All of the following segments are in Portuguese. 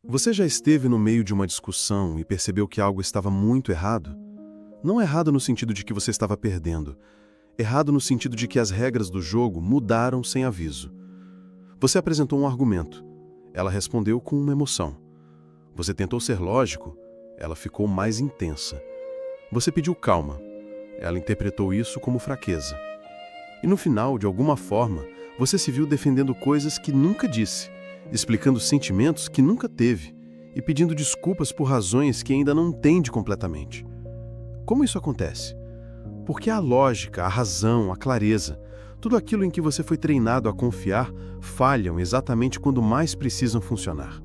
Você já esteve no meio de uma discussão e percebeu que algo estava muito errado? Não errado no sentido de que você estava perdendo. Errado no sentido de que as regras do jogo mudaram sem aviso. Você apresentou um argumento. Ela respondeu com uma emoção. Você tentou ser lógico. Ela ficou mais intensa. Você pediu calma. Ela interpretou isso como fraqueza. E no final, de alguma forma, você se viu defendendo coisas que nunca disse, explicando sentimentos que nunca teve e pedindo desculpas por razões que ainda não entende completamente. Como isso acontece? Porque a lógica, a razão, a clareza, tudo aquilo em que você foi treinado a confiar, falham exatamente quando mais precisam funcionar.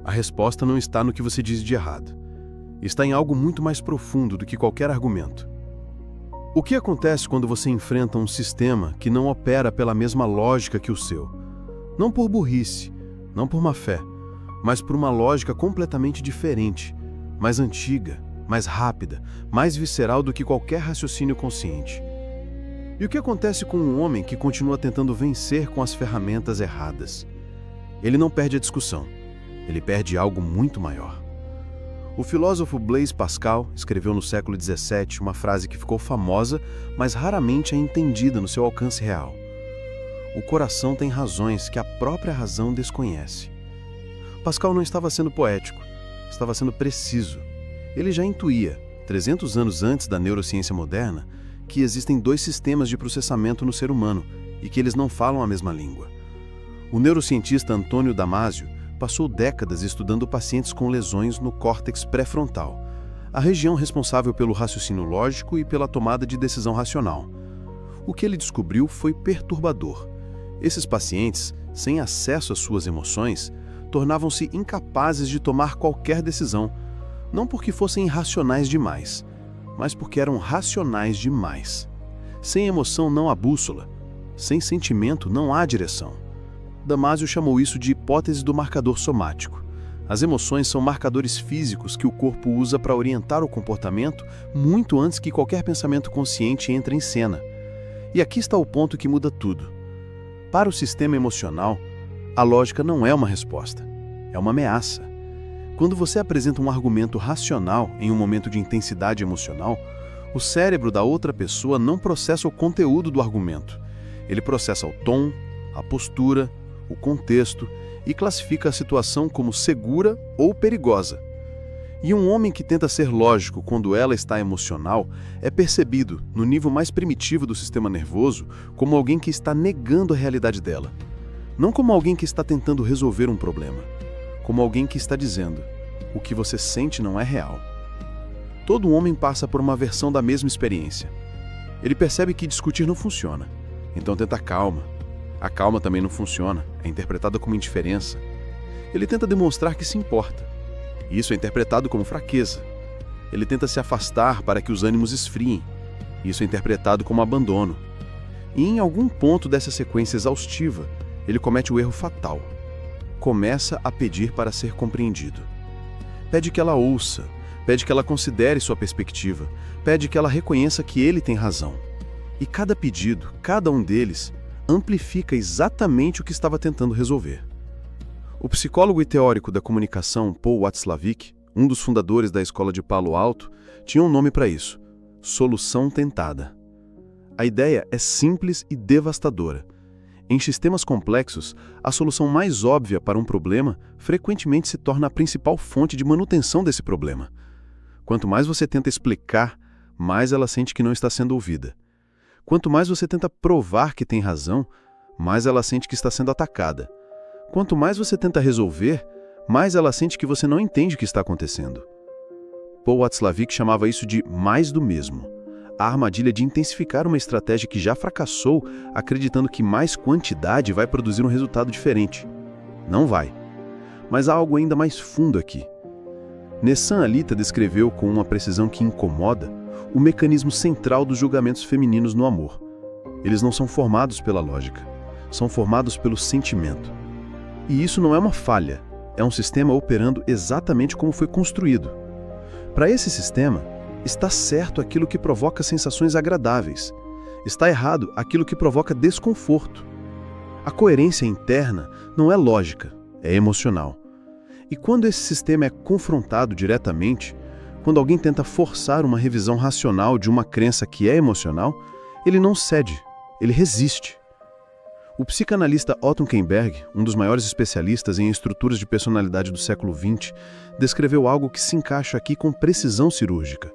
A resposta não está no que você diz de errado. Está em algo muito mais profundo do que qualquer argumento. O que acontece quando você enfrenta um sistema que não opera pela mesma lógica que o seu? Não por burrice, não por má fé, mas por uma lógica completamente diferente, mais antiga, mais rápida, mais visceral do que qualquer raciocínio consciente. E o que acontece com um homem que continua tentando vencer com as ferramentas erradas? Ele não perde a discussão, ele perde algo muito maior. O filósofo Blaise Pascal escreveu no século XVII uma frase que ficou famosa, mas raramente é entendida no seu alcance real. O coração tem razões que a própria razão desconhece. Pascal não estava sendo poético, estava sendo preciso. Ele já intuía, 300 anos antes da neurociência moderna, que existem dois sistemas de processamento no ser humano e que eles não falam a mesma língua. O neurocientista Antônio Damasio passou décadas estudando pacientes com lesões no córtex pré-frontal, a região responsável pelo raciocínio lógico e pela tomada de decisão racional. O que ele descobriu foi perturbador. Esses pacientes, sem acesso às suas emoções, tornavam-se incapazes de tomar qualquer decisão, não porque fossem irracionais demais, mas porque eram racionais demais. Sem emoção não há bússola, sem sentimento não há direção. Damasio chamou isso de hipótese do marcador somático. As emoções são marcadores físicos que o corpo usa para orientar o comportamento muito antes que qualquer pensamento consciente entre em cena. E aqui está o ponto que muda tudo. Para o sistema emocional, a lógica não é uma resposta, é uma ameaça. Quando você apresenta um argumento racional em um momento de intensidade emocional, o cérebro da outra pessoa não processa o conteúdo do argumento. Ele processa o tom, a postura, o contexto e classifica a situação como segura ou perigosa. E um homem que tenta ser lógico quando ela está emocional é percebido, no nível mais primitivo do sistema nervoso, como alguém que está negando a realidade dela. Não como alguém que está tentando resolver um problema, como alguém que está dizendo: o que você sente não é real. Todo homem passa por uma versão da mesma experiência. Ele percebe que discutir não funciona, então tenta calma. A calma também não funciona, é interpretada como indiferença. Ele tenta demonstrar que se importa. Isso é interpretado como fraqueza. Ele tenta se afastar para que os ânimos esfriem. Isso é interpretado como abandono. E em algum ponto dessa sequência exaustiva, ele comete o erro fatal. Começa a pedir para ser compreendido. Pede que ela ouça, pede que ela considere sua perspectiva, pede que ela reconheça que ele tem razão. E cada pedido, cada um deles, amplifica exatamente o que estava tentando resolver. O psicólogo e teórico da comunicação Paul Watzlawick, um dos fundadores da escola de Palo Alto, tinha um nome para isso: solução tentada. A ideia é simples e devastadora. Em sistemas complexos, a solução mais óbvia para um problema frequentemente se torna a principal fonte de manutenção desse problema. Quanto mais você tenta explicar, mais ela sente que não está sendo ouvida. Quanto mais você tenta provar que tem razão, mais ela sente que está sendo atacada. Quanto mais você tenta resolver, mais ela sente que você não entende o que está acontecendo. Paul Watzlawick chamava isso de mais do mesmo, a armadilha de intensificar uma estratégia que já fracassou, acreditando que mais quantidade vai produzir um resultado diferente. Não vai. Mas há algo ainda mais fundo aqui. Nessan Alita descreveu com uma precisão que incomoda o mecanismo central dos julgamentos femininos no amor. Eles não são formados pela lógica, são formados pelo sentimento. E isso não é uma falha, é um sistema operando exatamente como foi construído. Para esse sistema, está certo aquilo que provoca sensações agradáveis, está errado aquilo que provoca desconforto. A coerência interna não é lógica, é emocional. E quando esse sistema é confrontado diretamente, quando alguém tenta forçar uma revisão racional de uma crença que é emocional, ele não cede, ele resiste. O psicanalista Otto Kemberg, um dos maiores especialistas em estruturas de personalidade do século XX, descreveu algo que se encaixa aqui com precisão cirúrgica.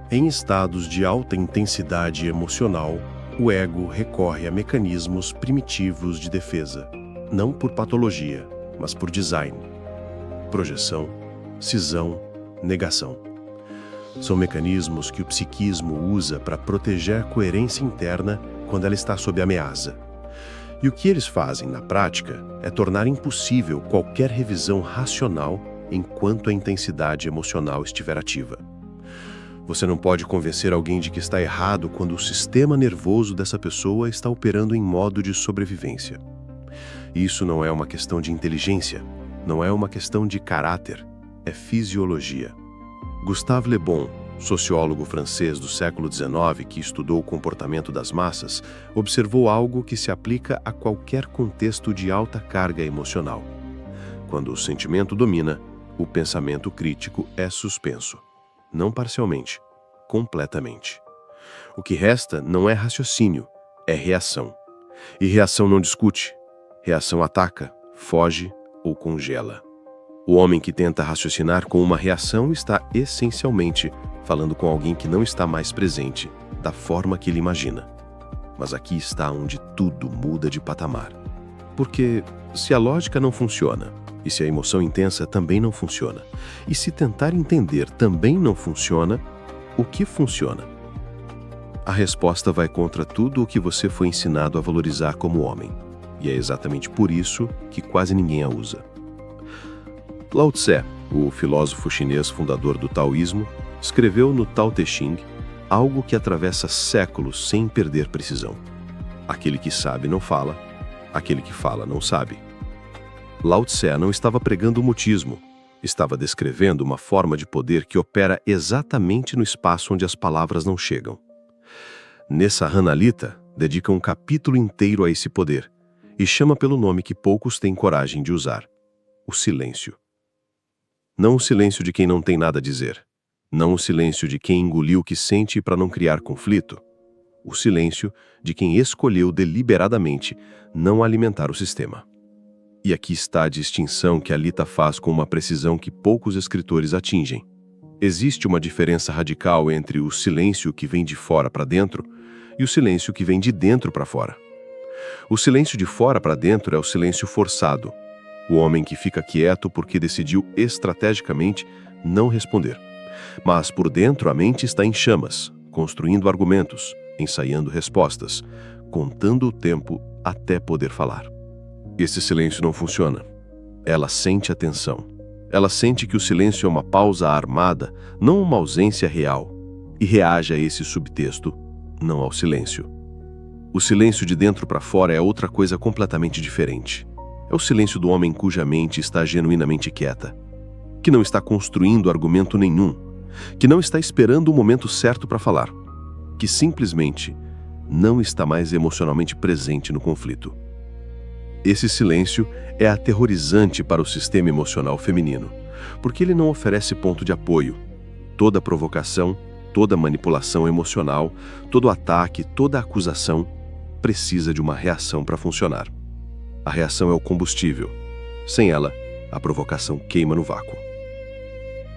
Em estados de alta intensidade emocional, o ego recorre a mecanismos primitivos de defesa, não por patologia, mas por design. Projeção, cisão, negação. São mecanismos que o psiquismo usa para proteger a coerência interna quando ela está sob ameaça. E o que eles fazem, na prática, é tornar impossível qualquer revisão racional enquanto a intensidade emocional estiver ativa. Você não pode convencer alguém de que está errado quando o sistema nervoso dessa pessoa está operando em modo de sobrevivência. Isso não é uma questão de inteligência, não é uma questão de caráter, é fisiologia. Gustave Le Bon, sociólogo francês do século XIX que estudou o comportamento das massas, observou algo que se aplica a qualquer contexto de alta carga emocional. Quando o sentimento domina, o pensamento crítico é suspenso. Não parcialmente, completamente. O que resta não é raciocínio, é reação. E reação não discute. Reação ataca, foge ou congela. O homem que tenta raciocinar com uma reação está essencialmente falando com alguém que não está mais presente, da forma que ele imagina. Mas aqui está onde tudo muda de patamar. Porque se a lógica não funciona, e se a emoção intensa também não funciona, e se tentar entender também não funciona, o que funciona? A resposta vai contra tudo o que você foi ensinado a valorizar como homem. E é exatamente por isso que quase ninguém a usa. Lao Tse, o filósofo chinês fundador do taoísmo, escreveu no Tao Te Ching algo que atravessa séculos sem perder precisão. Aquele que sabe não fala, aquele que fala não sabe. Lao Tse não estava pregando o mutismo, estava descrevendo uma forma de poder que opera exatamente no espaço onde as palavras não chegam. Nessa Hanalita, dedica um capítulo inteiro a esse poder e chama pelo nome que poucos têm coragem de usar: o silêncio. Não o silêncio de quem não tem nada a dizer. Não o silêncio de quem engoliu o que sente para não criar conflito. O silêncio de quem escolheu deliberadamente não alimentar o sistema. E aqui está a distinção que a Lita faz com uma precisão que poucos escritores atingem. Existe uma diferença radical entre o silêncio que vem de fora para dentro e o silêncio que vem de dentro para fora. O silêncio de fora para dentro é o silêncio forçado. O homem que fica quieto porque decidiu estrategicamente não responder. Mas por dentro a mente está em chamas, construindo argumentos, ensaiando respostas, contando o tempo até poder falar. Esse silêncio não funciona. Ela sente a tensão. Ela sente que o silêncio é uma pausa armada, não uma ausência real, e reage a esse subtexto, não ao silêncio. O silêncio de dentro para fora é outra coisa completamente diferente. É o silêncio do homem cuja mente está genuinamente quieta, que não está construindo argumento nenhum, que não está esperando o momento certo para falar, que simplesmente não está mais emocionalmente presente no conflito. Esse silêncio é aterrorizante para o sistema emocional feminino, porque ele não oferece ponto de apoio. Toda provocação, toda manipulação emocional, todo ataque, toda acusação precisa de uma reação para funcionar. A reação é o combustível. Sem ela, a provocação queima no vácuo.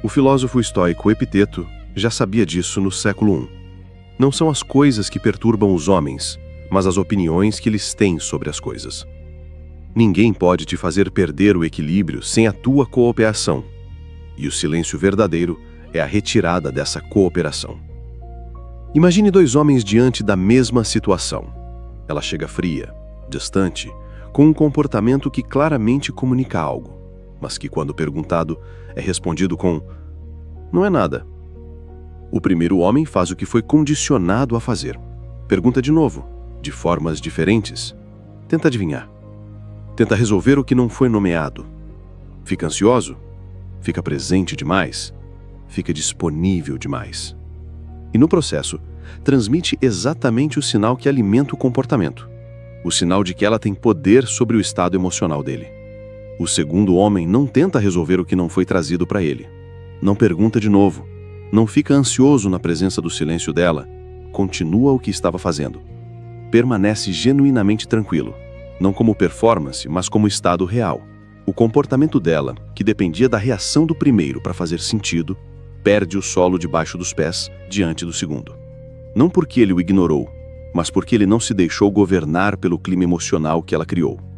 O filósofo estoico Epiteto já sabia disso no século I. Não são as coisas que perturbam os homens, mas as opiniões que eles têm sobre as coisas. Ninguém pode te fazer perder o equilíbrio sem a tua cooperação. E o silêncio verdadeiro é a retirada dessa cooperação. Imagine dois homens diante da mesma situação. Ela chega fria, distante, com um comportamento que claramente comunica algo, mas que, quando perguntado, é respondido com "não é nada". O primeiro homem faz o que foi condicionado a fazer. Pergunta de novo, de formas diferentes. Tenta adivinhar. Tenta resolver o que não foi nomeado. Fica ansioso? Fica presente demais? Fica disponível demais? E no processo, transmite exatamente o sinal que alimenta o comportamento. O sinal de que ela tem poder sobre o estado emocional dele. O segundo homem não tenta resolver o que não foi trazido para ele. Não pergunta de novo. Não fica ansioso na presença do silêncio dela. Continua o que estava fazendo. Permanece genuinamente tranquilo. Não como performance, mas como estado real. O comportamento dela, que dependia da reação do primeiro para fazer sentido, perde o solo debaixo dos pés diante do segundo. Não porque ele o ignorou, mas porque ele não se deixou governar pelo clima emocional que ela criou.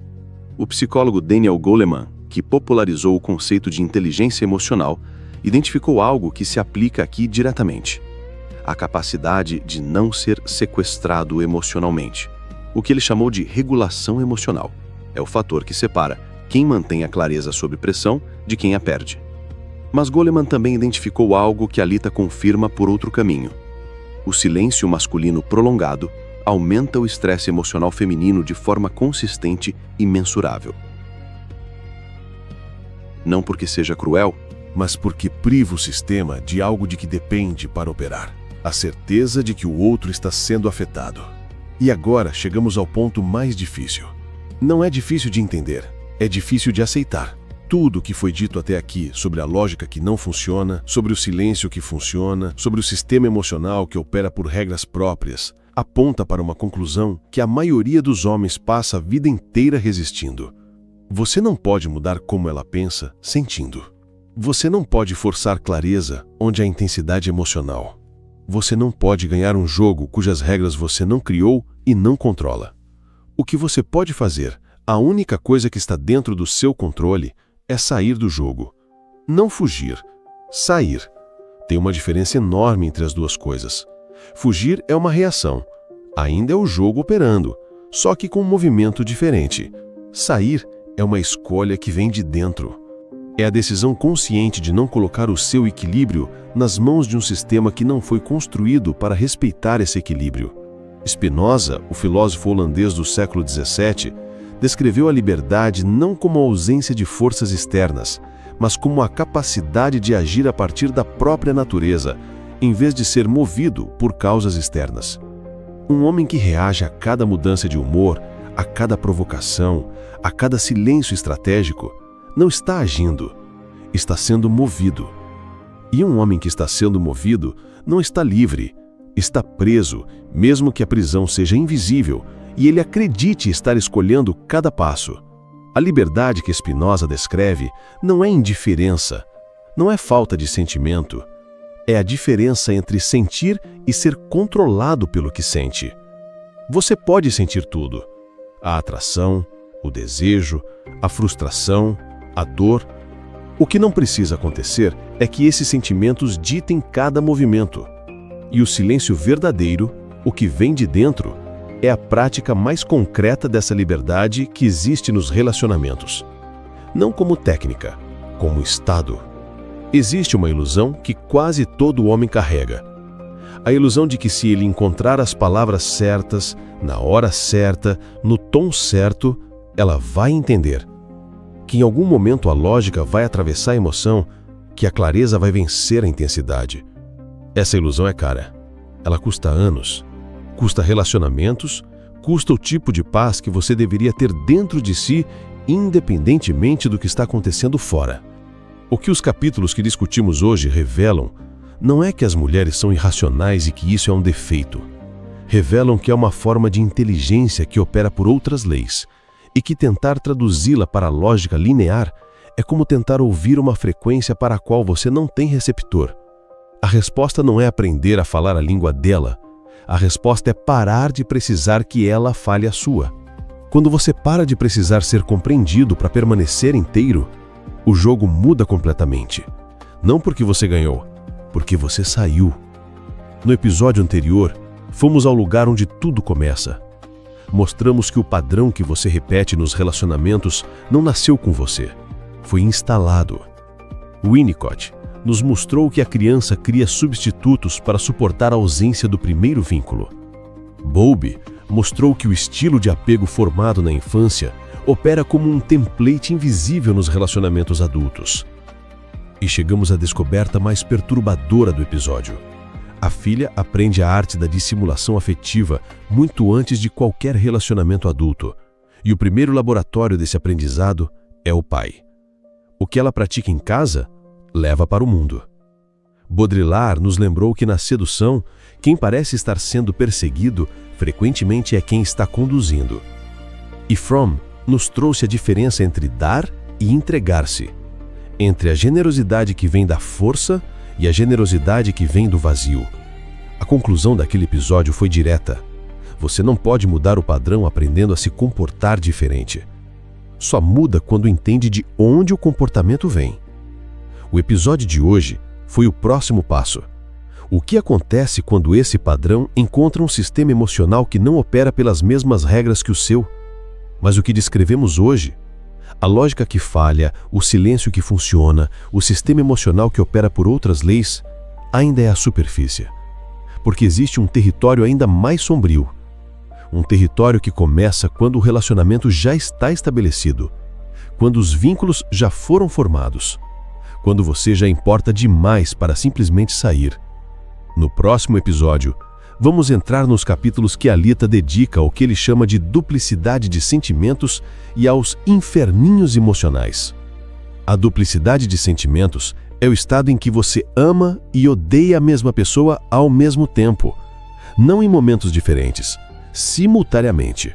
O psicólogo Daniel Goleman, que popularizou o conceito de inteligência emocional, identificou algo que se aplica aqui diretamente: a capacidade de não ser sequestrado emocionalmente. O que ele chamou de regulação emocional é o fator que separa quem mantém a clareza sob pressão de quem a perde. Mas Goleman também identificou algo que a Alita confirma por outro caminho. O silêncio masculino prolongado aumenta o estresse emocional feminino de forma consistente e mensurável. Não porque seja cruel, mas porque priva o sistema de algo de que depende para operar. A certeza de que o outro está sendo afetado. E agora chegamos ao ponto mais difícil. Não é difícil de entender, é difícil de aceitar. Tudo o que foi dito até aqui sobre a lógica que não funciona, sobre o silêncio que funciona, sobre o sistema emocional que opera por regras próprias, aponta para uma conclusão que a maioria dos homens passa a vida inteira resistindo. Você não pode mudar como ela pensa sentindo. Você não pode forçar clareza onde há intensidade emocional. Você não pode ganhar um jogo cujas regras você não criou e não controla. O que você pode fazer, a única coisa que está dentro do seu controle, é sair do jogo. Não fugir, sair. Tem uma diferença enorme entre as duas coisas. Fugir é uma reação. Ainda é o jogo operando, só que com um movimento diferente. Sair é uma escolha que vem de dentro. É a decisão consciente de não colocar o seu equilíbrio nas mãos de um sistema que não foi construído para respeitar esse equilíbrio. Spinoza, o filósofo holandês do século XVII, descreveu a liberdade não como a ausência de forças externas, mas como a capacidade de agir a partir da própria natureza, em vez de ser movido por causas externas. Um homem que reage a cada mudança de humor, a cada provocação, a cada silêncio estratégico, não está agindo, está sendo movido. E um homem que está sendo movido não está livre, está preso, mesmo que a prisão seja invisível e ele acredite estar escolhendo cada passo. A liberdade que Spinoza descreve não é indiferença, não é falta de sentimento. É a diferença entre sentir e ser controlado pelo que sente. Você pode sentir tudo: a atração, o desejo, a frustração, a dor. O que não precisa acontecer é que esses sentimentos ditem cada movimento. E o silêncio verdadeiro, o que vem de dentro, é a prática mais concreta dessa liberdade que existe nos relacionamentos. Não como técnica, como estado. Existe uma ilusão que quase todo homem carrega. A ilusão de que se ele encontrar as palavras certas, na hora certa, no tom certo, ela vai entender. Que em algum momento a lógica vai atravessar a emoção, que a clareza vai vencer a intensidade. Essa ilusão é cara. Ela custa anos, custa relacionamentos, custa o tipo de paz que você deveria ter dentro de si, independentemente do que está acontecendo fora. O que os capítulos que discutimos hoje revelam não é que as mulheres são irracionais e que isso é um defeito. Revelam que é uma forma de inteligência que opera por outras leis e que tentar traduzi-la para a lógica linear é como tentar ouvir uma frequência para a qual você não tem receptor. A resposta não é aprender a falar a língua dela. A resposta é parar de precisar que ela fale a sua. Quando você para de precisar ser compreendido para permanecer inteiro, o jogo muda completamente. Não porque você ganhou, porque você saiu. No episódio anterior, fomos ao lugar onde tudo começa. Mostramos que o padrão que você repete nos relacionamentos não nasceu com você. Foi instalado. Winnicott nos mostrou que a criança cria substitutos para suportar a ausência do primeiro vínculo. Bowlby mostrou que o estilo de apego formado na infância opera como um template invisível nos relacionamentos adultos. E chegamos à descoberta mais perturbadora do episódio. A filha aprende a arte da dissimulação afetiva muito antes de qualquer relacionamento adulto. E o primeiro laboratório desse aprendizado é o pai. O que ela pratica em casa, leva para o mundo. Baudrillard nos lembrou que na sedução, quem parece estar sendo perseguido frequentemente é quem está conduzindo. E Fromm nos trouxe a diferença entre dar e entregar-se, entre a generosidade que vem da força e a generosidade que vem do vazio. A conclusão daquele episódio foi direta. Você não pode mudar o padrão aprendendo a se comportar diferente. Só muda quando entende de onde o comportamento vem. O episódio de hoje foi o próximo passo. O que acontece quando esse padrão encontra um sistema emocional que não opera pelas mesmas regras que o seu? Mas o que descrevemos hoje, a lógica que falha, o silêncio que funciona, o sistema emocional que opera por outras leis, ainda é a superfície. Porque existe um território ainda mais sombrio. Um território que começa quando o relacionamento já está estabelecido, quando os vínculos já foram formados, quando você já importa demais para simplesmente sair. No próximo episódio, vamos entrar nos capítulos que Alita dedica ao que ele chama de duplicidade de sentimentos e aos inferninhos emocionais. A duplicidade de sentimentos é o estado em que você ama e odeia a mesma pessoa ao mesmo tempo, não em momentos diferentes, simultaneamente,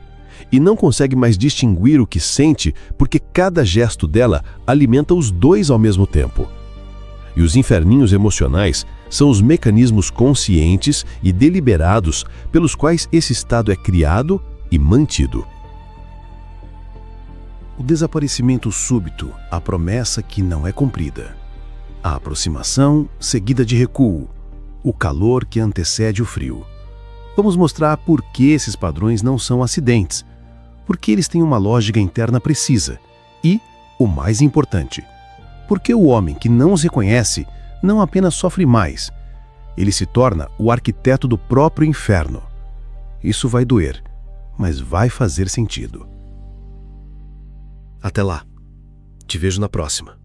e não consegue mais distinguir o que sente porque cada gesto dela alimenta os dois ao mesmo tempo. E os inferninhos emocionais são os mecanismos conscientes e deliberados pelos quais esse estado é criado e mantido. O desaparecimento súbito, a promessa que não é cumprida. A aproximação seguida de recuo, o calor que antecede o frio. Vamos mostrar por que esses padrões não são acidentes, porque eles têm uma lógica interna precisa e, o mais importante, porque o homem que não os reconhece não apenas sofre mais, ele se torna o arquiteto do próprio inferno. Isso vai doer, mas vai fazer sentido. Até lá. Te vejo na próxima.